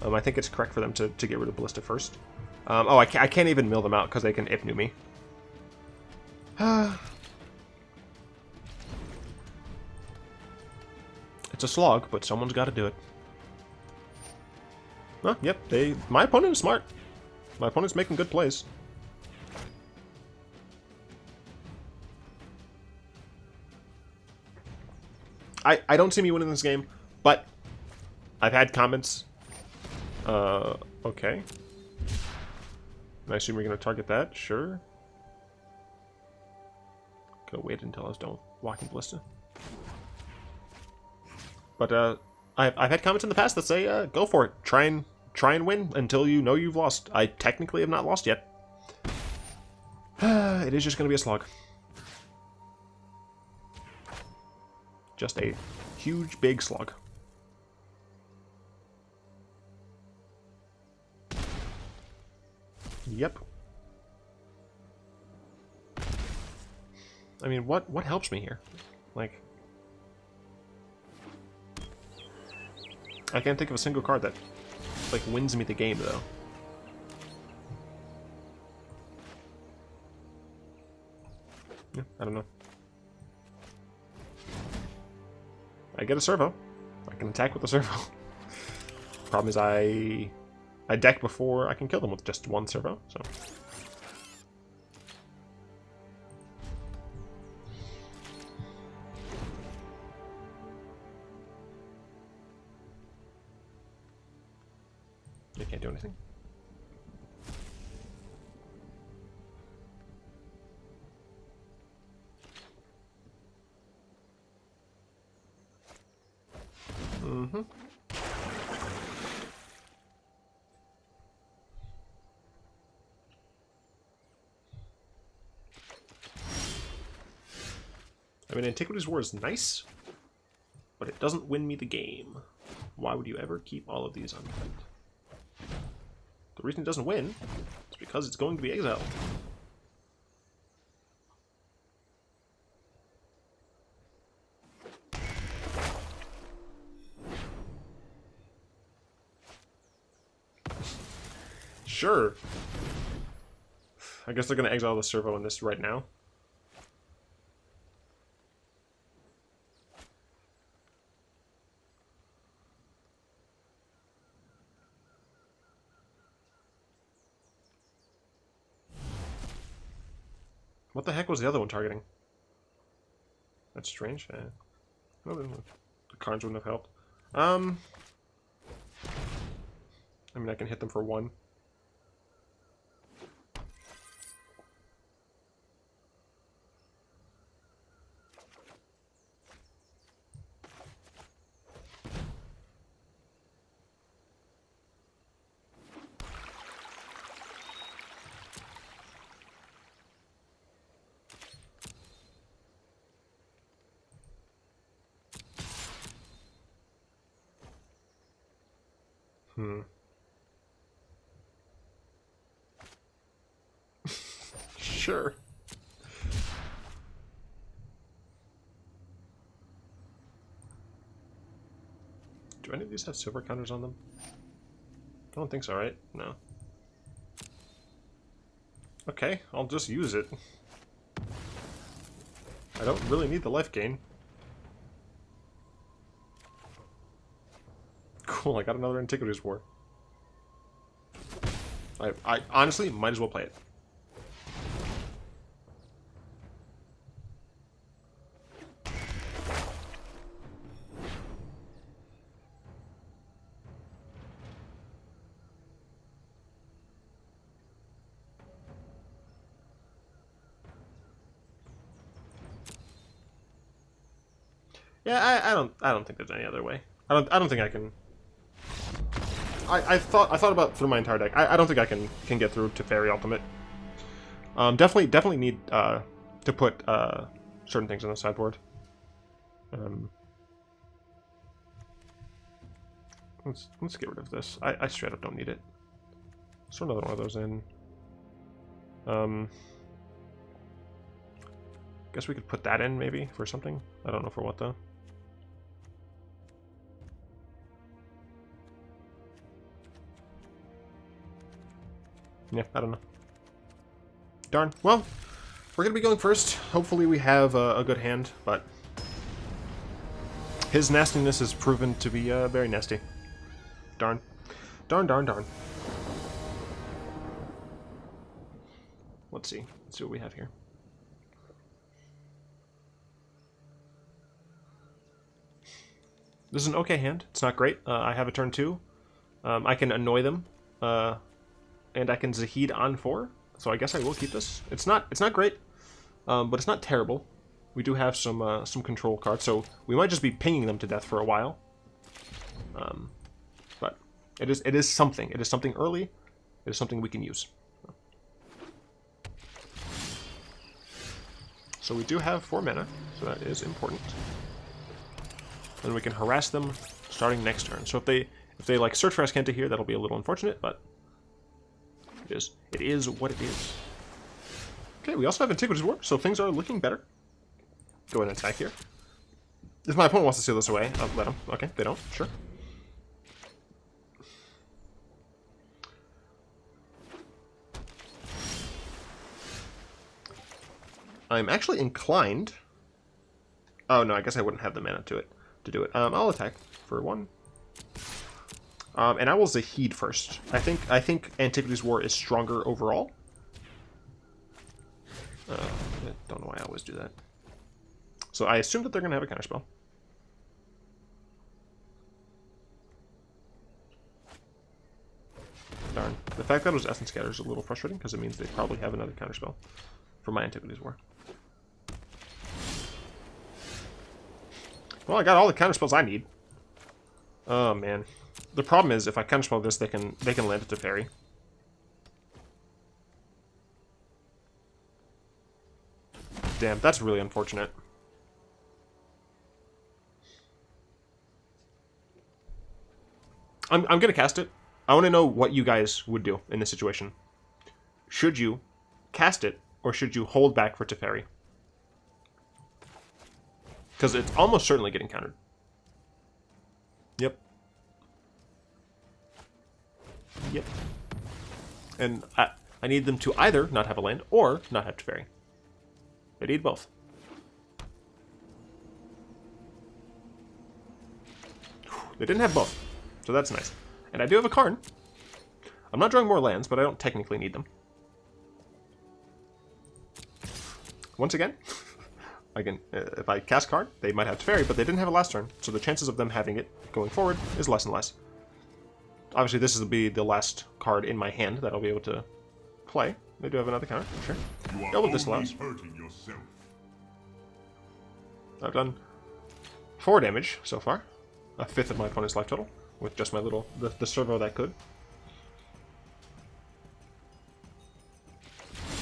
I think it's correct for them to get rid of Ballista first. Oh, I can't even mill them out because they can Ipnu me. It's a slog, but someone's got to do it. Oh, yep, my opponent is smart. My opponent's making good plays. I don't see me winning this game, but I've had comments. Okay. I assume we're going to target that. Sure. Could have waited until I was done with Walking Ballista. But I've had comments in the past that say, go for it. Try and win until you know you've lost. I technically have not lost yet. It is just going to be a slog. Just a huge, big slog. Yep. I mean, what helps me here? Like, I can't think of a single card that, like, wins me the game, though. Yeah, I don't know. I get a servo. I can attack with the servo. Problem is I deck before I can kill them with just one servo, so... You can't do anything. Mm-hmm. I mean, Antiquities War is nice, but it doesn't win me the game. Why would you ever keep all of these unplayed? The reason it doesn't win is because it's going to be exiled. Sure. I guess they're going to exile the servo in this right now. What the heck was the other one targeting? That's strange. Well, the Karns wouldn't have helped. I mean, I can hit them for one. Sure. Do any of these have silver counters on them? I don't think so, right? No. Okay, I'll just use it. I don't really need the life gain. Cool, I got another Antiquities War. I honestly might as well play it. Yeah, I don't think there's any other way. I don't think I can. I thought about through my entire deck. I don't think I can get through to Fairy Ultimate. Definitely need to put certain things on the sideboard. Let's get rid of this. I straight up don't need it. Let's throw another one of those in. Guess we could put that in maybe for something. I don't know for what though. Yeah, I don't know. Darn. Well, we're going to be going first. Hopefully we have a good hand, but his nastiness has proven to be very nasty. Darn. Darn, darn, darn. Let's see. Let's see what we have here. This is an okay hand. It's not great. I have a turn 2. I can annoy them. And I can Zahid on 4, so I guess I will keep this. It's not great, but it's not terrible. We do have some control cards, so we might just be pinging them to death for a while. But it is something. It is something early. It is something we can use. So we do have 4 mana, so that is important. And we can harass them starting next turn. So if they like search for Ascanta here, that'll be a little unfortunate, but it is what it is. Okay, we also have Antiquities War, so things are looking better. Go ahead and attack here. If my opponent wants to steal this away, I'll let them. Okay, they don't. Sure. I'm actually inclined. Oh no, I guess I wouldn't have the mana to do it. I'll attack for 1. And I will Zahid first. I think Antiquities War is stronger overall. I don't know why I always do that. So I assume that they're going to have a counterspell. Darn. The fact that it was Essence Scatter is a little frustrating because it means they probably have another counterspell for my Antiquities War. Well, I got all the counterspells I need. Oh man. The problem is if I counterspell this, they can land it to Fairy. Damn, that's really unfortunate. I'm gonna cast it. I want to know what you guys would do in this situation. Should you cast it, or should you hold back for Teferi? Because it's almost certainly getting countered. Yep. Yep. And I need them to either not have a land or not have Teferi. They need both. They didn't have both, so that's nice. And I do have a Karn. I'm not drawing more lands, but I don't technically need them. Once again, I can, if I cast Karn, they might have Teferi, but they didn't have it last turn, so the chances of them having it going forward is less and less. Obviously, this will be the last card in my hand that I'll be able to play. They do have another counter, sure. Go with this allows. I've done 4 damage so far. A fifth of my opponent's life total, with just my little, the servo that could.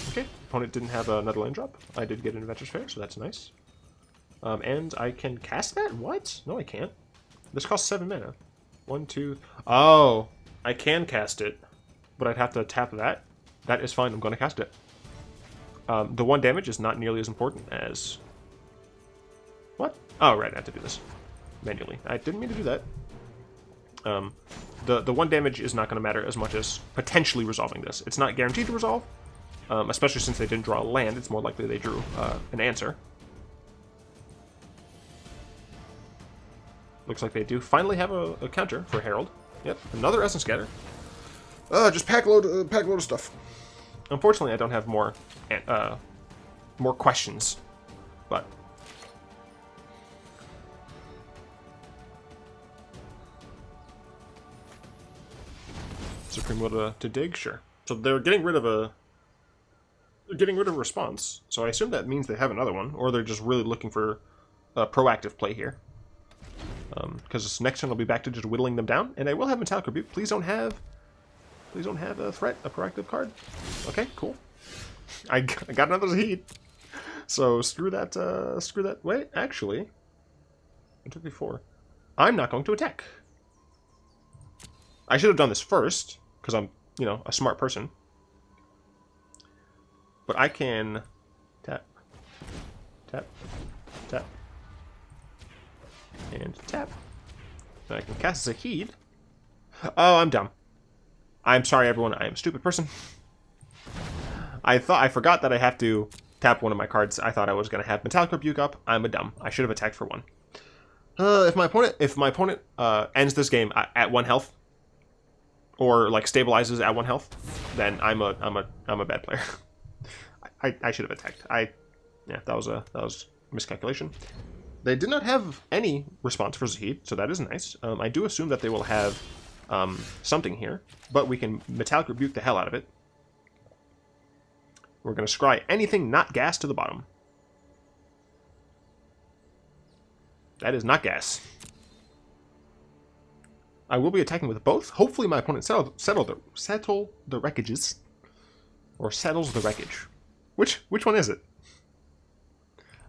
Okay, opponent didn't have another land drop. I did get an Inventors Fair, so that's nice. And I can cast that? What? No, I can't. This costs 7 mana. 1, 2... Oh! I can cast it, but I'd have to tap that. That is fine, I'm going to cast it. The 1 damage is not nearly as important as... What? Oh, right, I have to do this manually. I didn't mean to do that. The 1 damage is not going to matter as much as potentially resolving this. It's not guaranteed to resolve, especially since they didn't draw a land. It's more likely they drew an answer. Looks like they do finally have a counter for Herald. Yep, another Essence Scatter. Just pack load of stuff. Unfortunately, I don't have more questions, but Supreme Will to dig, sure. So they're getting rid of a response. So I assume that means they have another one, or they're just really looking for a proactive play here. Because this next turn I'll be back to just whittling them down, and I will have Metallic Rebuke. Please don't have a threat, a proactive card. Okay, cool. I got another Zahid. So screw that. Wait, actually, it took me 4. I'm not going to attack. I should have done this first, because I'm, a smart person. But I can tap, tap, tap, and tap. And I can cast Zahid. Oh, I'm dumb. I'm sorry, everyone. I am a stupid person. I forgot that I have to tap one of my cards. I thought I was going to have Metallic Rebuke up. I'm a dumb. I should have attacked for 1. If my opponent ends this game at 1 health, or like stabilizes at 1 health, then I'm a bad player. I should have attacked. Yeah, that was miscalculation. They did not have any response for Zahid, so that is nice. I do assume that they will have something here, but we can Metallic Rebuke the hell out of it. We're going to scry anything not gas to the bottom. That is not gas. I will be attacking with both. Hopefully my opponent settle the wreckages. Or settles the wreckage. Which one is it?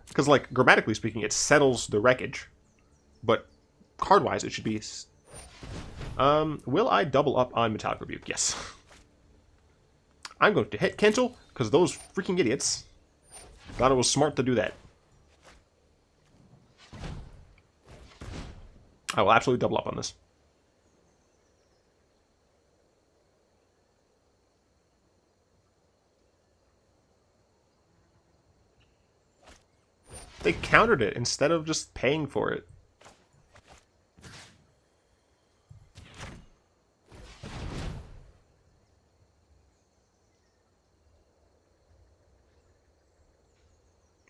Because, like, grammatically speaking, it settles the wreckage. But card-wise, it should be... will I double up on Metallic Rebuke? Yes. I'm going to hit cancel, because those freaking idiots thought it was smart to do that. I will absolutely double up on this. They countered it instead of just paying for it.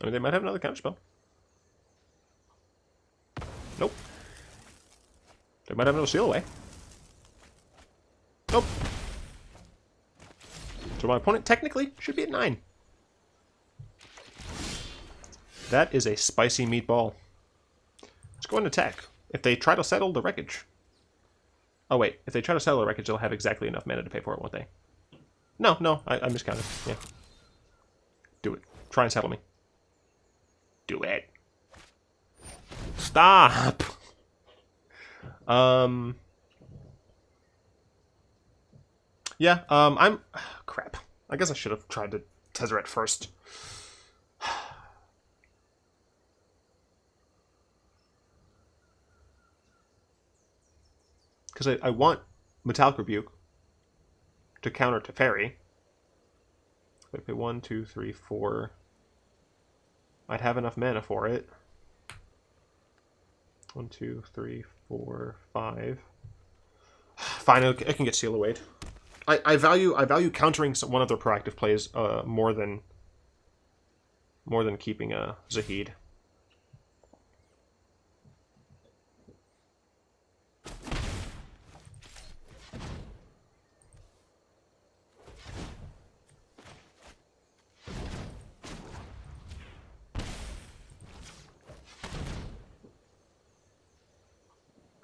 I mean, they might have another counterspell. Nope. They might have no seal away. Nope. So my opponent technically should be at 9. That is a spicy meatball. Let's go and attack. If they try to settle the wreckage. Oh wait, if they try to settle the wreckage, they'll have exactly enough mana to pay for it, won't they? No, I miscounted. Yeah. Do it. Try and settle me. Do it. Stop! Yeah, I'm... crap. I guess I should have tried to Tezzeret first. Because I want Metallic Rebuke to counter to Fairy. If I pay 1, 2, 3, 4... I'd have enough mana for it. 1, 2, 3, 4, 5. Fine, I can get Seal Away. I value countering one of their proactive plays more than keeping a Zahid.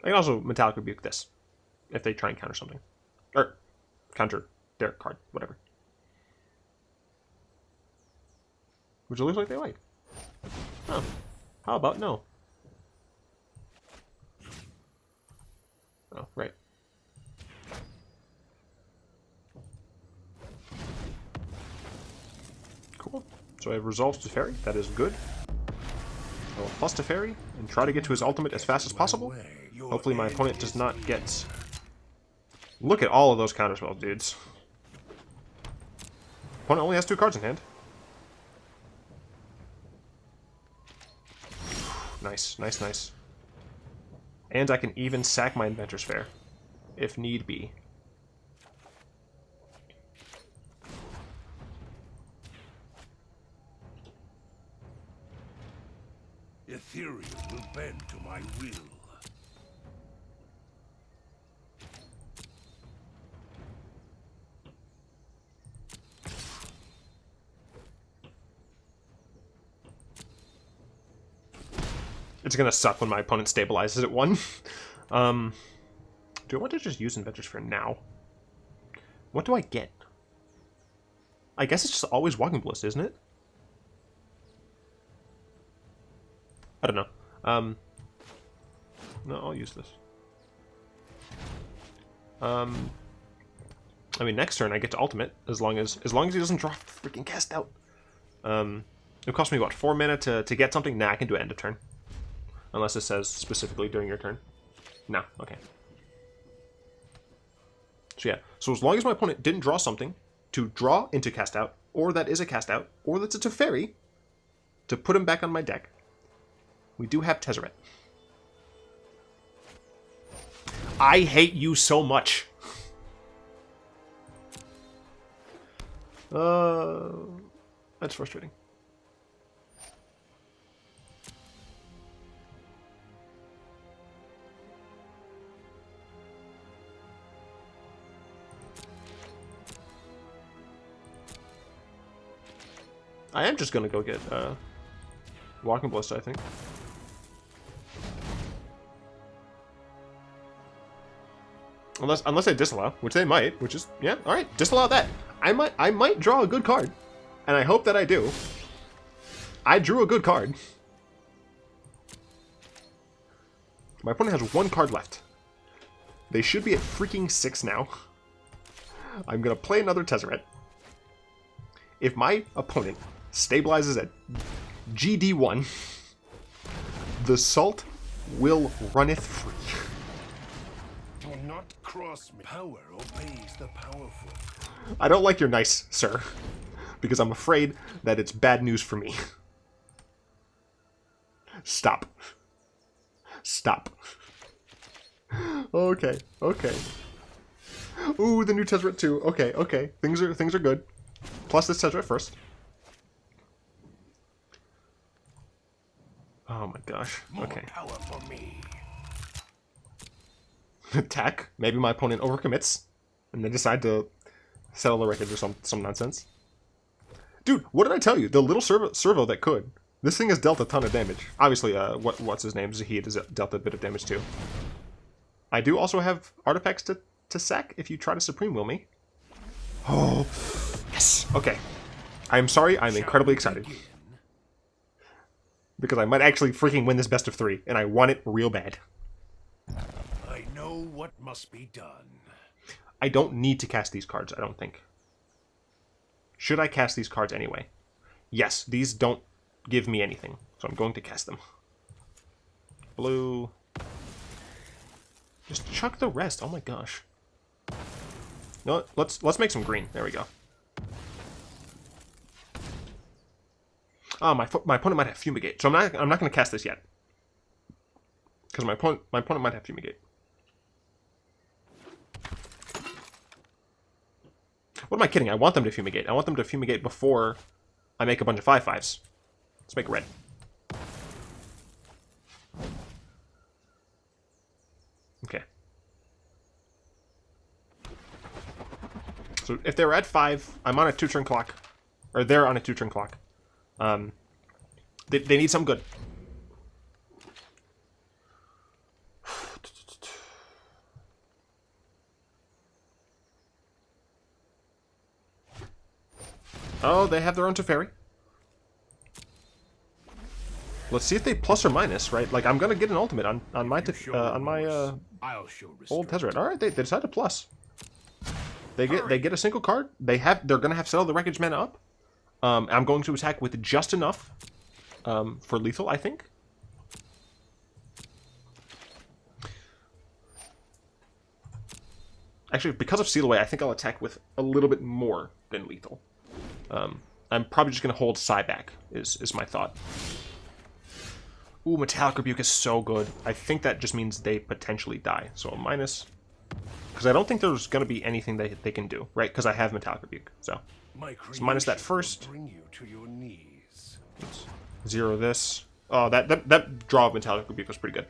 I can also Metallic Rebuke this, if they try and counter something. Or, counter their card, whatever. Which it looks like they like. Oh, how about no? Oh, right. Cool. So I have Resolves to Fairy, that is good. I will plus to Fairy, and try to get to his ultimate as fast as possible. Hopefully my opponent does not get... Look at all of those counterspells, dudes. Opponent only has 2 cards in hand. Nice, nice, nice. And I can even sack my Inventors Fair, if need be. Ethereal will bend to my will. It's gonna suck when my opponent stabilizes at 1. Do I want to just use Inventors Fair now? What do I get? I guess it's just always Walking Ballista, isn't it? I don't know. No, I'll use this. I mean, next turn I get to ultimate as long as he doesn't draw freaking Cast Out. It cost me what, 4 mana to get something. Nah, I can do it end of turn, unless it says specifically during your turn. No, okay. So yeah, so as long as my opponent didn't draw something to draw into Cast Out, or that is a Cast Out, or that's a Teferi, to put him back on my deck, we do have Tezzeret. I hate you so much. That's frustrating. I am just gonna go get Walking Ballista, I think. Unless they disallow, which they might, which is, yeah, alright, disallow that. I might draw a good card. And I hope that I do. I drew a good card. My opponent has 1 card left. They should be at freaking 6 now. I'm gonna play another Tezzeret. If my opponent stabilizes at GD1, the salt will runneth free. Do not cross me. Power obeys the powerful. I don't like your nice, sir, because I'm afraid that it's bad news for me. Stop. Stop. Okay, okay. Ooh, the new Tezzeret 2. Okay, okay. Things are good. Plus this Tezzeret first. Oh my gosh. Okay. More power for me. Attack. Maybe my opponent overcommits and they decide to settle the wreckage or some nonsense. Dude, what did I tell you? The little servo that could. This thing has dealt a ton of damage. Obviously, what's his name? Zahid has dealt a bit of damage too. I do also have artifacts to sack if you try to Supreme Will me. Oh, yes. Okay. I'm sorry. I'm incredibly excited. Because I might actually freaking win this best of 3, and I want it real bad. I know what must be done. I don't need to cast these cards, I don't think. Should I cast these cards anyway? Yes, these don't give me anything, so I'm going to cast them. Blue. Just chuck the rest. Oh my gosh. No, let's make some green. There we go. Oh, my opponent might have Fumigate, so I'm not going to cast this yet, because my opponent might have Fumigate. What am I kidding? I want them to Fumigate. I want them to Fumigate before I make a bunch of 5/5s. Let's make red. Okay. So if they were at 5, I'm on a 2-turn clock, or they're on a 2-turn clock. They need some good. Oh, they have their own Teferi. Let's see if they plus or minus, right? Like, I'm gonna get an ultimate on my I'll show old Tezzeret. All right, they decide to plus. They get a single card. They're gonna have settled the wreckage mana up. I'm going to attack with just enough for lethal, I think. Actually, because of Seal Away, I think I'll attack with a little bit more than lethal. I'm probably just going to hold Psy back, is my thought. Ooh, Metallic Rebuke is so good. I think that just means they potentially die. So a minus. Because I don't think there's going to be anything they can do, right? Because I have Metallic Rebuke. So minus that first. Bring you to your knees. Let's 0 this. Oh, that draw of Metallic Rebuke was pretty good.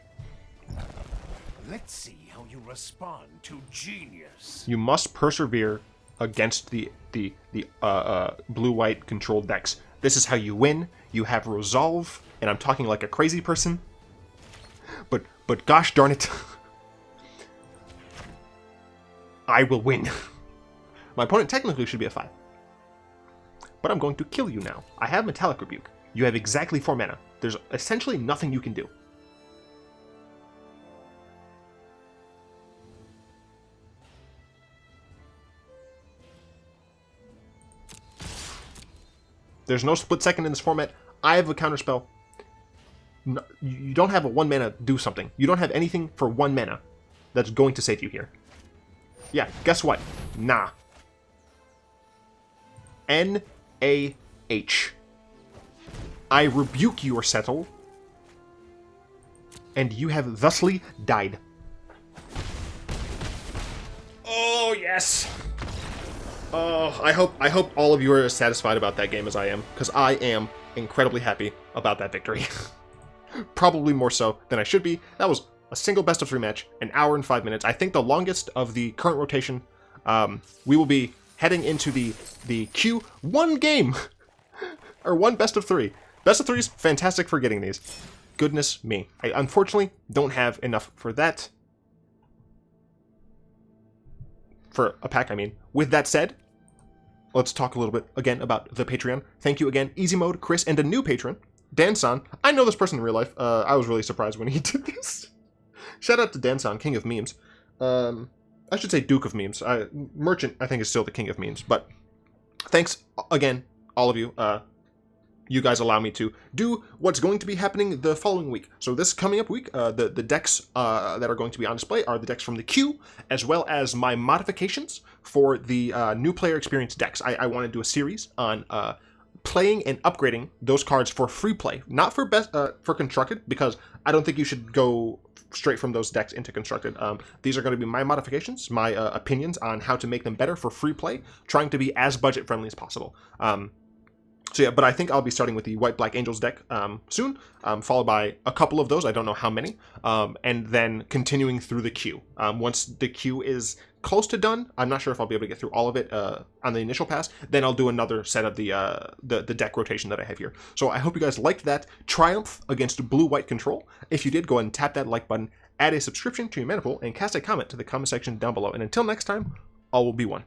Let's see how you respond to genius. You must persevere against the blue-white controlled decks. This is how you win. You have resolve, and I'm talking like a crazy person. But gosh darn it, I will win. My opponent technically should be a 5. But I'm going to kill you now. I have Metallic Rebuke. You have exactly 4 mana. There's essentially nothing you can do. There's no split second in this format. I have a counterspell. No, you don't have a 1 mana do something. You don't have anything for 1 mana that's going to save you here. Yeah, guess what? Nah. N-A-H. I rebuke your settle, and you have thusly died. Oh, yes! Oh, I hope all of you are as satisfied about that game as I am, because I am incredibly happy about that victory. Probably more so than I should be. That was a single best of 3 match, 1 hour and 5 minutes. I think the longest of the current rotation. We will be heading into the queue. 1 game! Or 1 best of 3. Best of 3s, fantastic for getting these. Goodness me. I unfortunately don't have enough for that. for a pack, I mean. With that said, let's talk a little bit again about the Patreon. Thank you again, Easy Mode, Chris, and a new patron, Dan-san. I know this person in real life. I was really surprised when he did this. Shout out to Dan-san, king of memes. I should say Duke of memes. Merchant, I think, is still the king of memes. But thanks again, all of you. You guys allow me to do what's going to be happening the following week. So this coming up week, the decks that are going to be on display are the decks from the queue, as well as my modifications for the new player experience decks. I want to do a series on playing and upgrading those cards for free play, not for for constructed, because I don't think you should go straight from those decks into constructed. These are going to be my modifications, my opinions on how to make them better for free play, trying to be as budget friendly as possible. So yeah, but I think I'll be starting with the White Black Angels deck soon, followed by a couple of those, I don't know how many, and then continuing through the queue. Once the queue is close to done, I'm not sure if I'll be able to get through all of it on the initial pass, then I'll do another set of the deck rotation that I have here. So I hope you guys liked that triumph against Blue-White Control. If you did, go ahead and tap that like button, add a subscription to your Mana Pool, and cast a comment to the comment section down below. And until next time, all will be one.